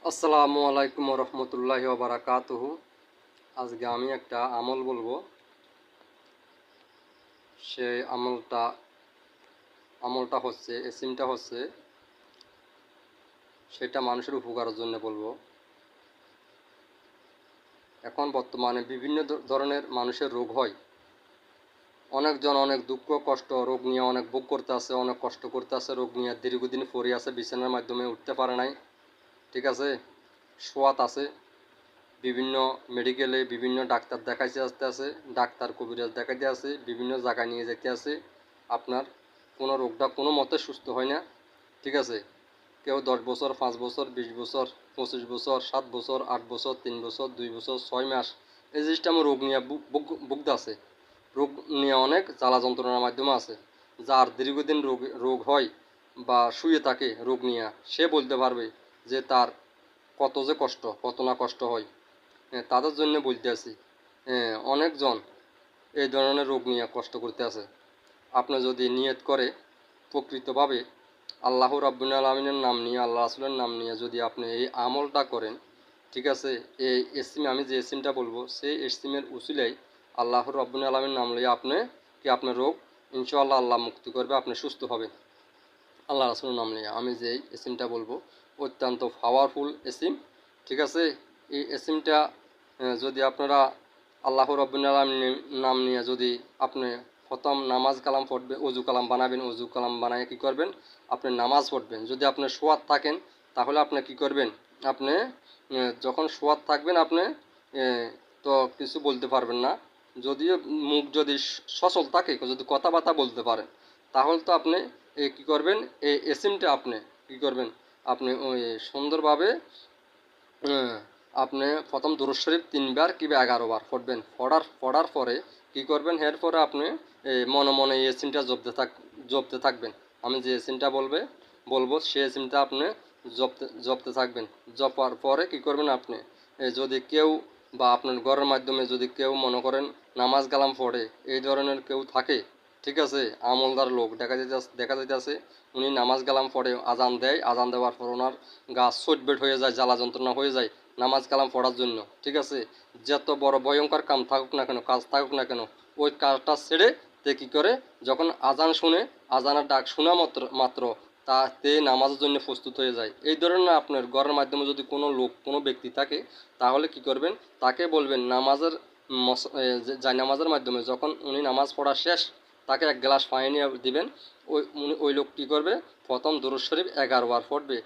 আসসালামু আলাইকুম রহমতুল্লাহি ওয়া বারাকাতুহু। আজকে আমি একটা আমল বলবো। সেই আমলটা হচ্ছে এসিমটা হচ্ছে সেটা মানুষের উপকারের জন্য বলবো। এখন বর্তমানে বিভিন্ন ধরনের মানুষের রোগ হয়। অনেকজন অনেক দুঃখ কষ্ট রোগ নিয়ে অনেক ভোগ করতে আছে, অনেক কষ্ট করতে আছে, রোগ নিয়ে দীর্ঘদিন পড়ে আছে, বিছানার মাধ্যমে উঠতে পারে নাই, ঠিক আছে, সোয়াত আছে। বিভিন্ন মেডিকেলে বিভিন্ন ডাক্তার দেখাইতে আসতে আছে, ডাক্তার কবিরাজ দেখাইতে আছে, বিভিন্ন জায়গায় নিয়ে যেতে আছে। আপনার কোনো রোগটা কোনো মতে সুস্থ হয় না, ঠিক আছে। কেউ 10 বছর, 5 বছর, 20 বছর, 25 বছর, 7 বছর, 8 বছর, 3 বছর, 2 বছর, 6 মাস এই জিনিসটা আমার রোগ নিয়ে ভুগতে আছে। রোগ নিয়ে অনেক জ্বালা যন্ত্রণার মাধ্যমে আছে। যার দীর্ঘদিন রোগ হয় বা শুয়ে থাকে রোগ নিয়ে, সে বলতে পারবে যে তার কত যে কষ্ট, কত না কষ্ট হয়। তাদের জন্য বলতে আছি। অনেকজন এই ধরনের রোগ নিয়ে কষ্ট করতে আছে। আপনি যদি নিয়ত করে প্রকৃতভাবে আল্লাহ রাব্বুল আলামিনের নাম নিয়ে, আল্লাহ রাসূলের নাম নিয়ে যদি আপনি এই আমলটা করেন, ঠিক আছে, এই আমি যে এসিমটা বলবো সেই এসিমের উসিলাই আল্লাহ রাব্বুল আলামিনের নাম লইয়া আপনার রোগ ইনশাআল্লাহ আল্লাহ মুক্তি করবে, আপনি সুস্থ হবেন আল্লাহ রাসূলের নাম নিয়ে। আমি যে এসিমটা বলবো অত্যন্ত পাওয়ারফুল এসিম, ঠিক আছে। এই এসিমটা যদি আপনারা আল্লাহ রাব্বুল আলামিনের নাম নিয়ে যদি আপনি প্রথম নামাজ কালাম পড়বেন, অজু কালাম বানাবেন, অজু কালাম বানায় কী করবেন, আপনি নামাজ পড়বেন। যদি আপনি শোয়াত থাকেন তাহলে আপনি কী করবেন, আপনি যখন শোয়াত থাকবেন আপনি তো কিছু বলতে পারবেন না। যদিও মুখ যদি সচল থাকে, যদি কথাবার্তা বলতে পারেন, তাহলে তো আপনি কী করবেন, এই এসিমটা আপনি কী করবেন, আপনি ওই সুন্দরভাবে আপনি প্রথম দুরূদ শরীফ 3 বার কিংবা 11 বার পড়বেন। পড়ার পরে কী করবেন, এরপরে আপনি মনে মনে এই এসিমটা জপতে থাকবেন। আমি যে এসিমটা বলবো সেই এসিমটা আপনি জপতে থাকবেন। জপার পরে কী করবেন, আপনি যদি কেউ বা আপনার ঘরের মাধ্যমে যদি কেউ মনে করেন নামাজ কালাম পড়ে, এই ধরনের কেউ থাকে, ঠিক আছে, আমলদার লোক দেখা যাইতেছে উনি নামাজ কালাম পড়ে, আজান দেয়, আজান দেওয়ার পর ওনার গা চটবেট হয়ে যায়, জ্বালা যন্ত্রণা হয়ে যায় নামাজ কালাম পড়ার জন্য, ঠিক আছে। যত বড় ভয়ঙ্কর কাজ থাকুক না কেন ওই কাজটা ছেড়ে তে কী করে, যখন আজান শুনে, আজানের ডাক শোনা মাত্র তে নামাজের জন্য প্রস্তুত হয়ে যায়। এই ধরনের আপনার ঘরের মাধ্যমে যদি কোনো ব্যক্তি থাকে, তাহলে কি করবেন, তাকে বলবেন নামাজের নামাজের মাধ্যমে যখন উনি নামাজ পড়া শেষ, তাকে 1 গ্লাস পানি নিয়ে দিবেন। ওই লোক কী করবে, প্রথম দুরূদ শরীফ 11 বার পড়বে,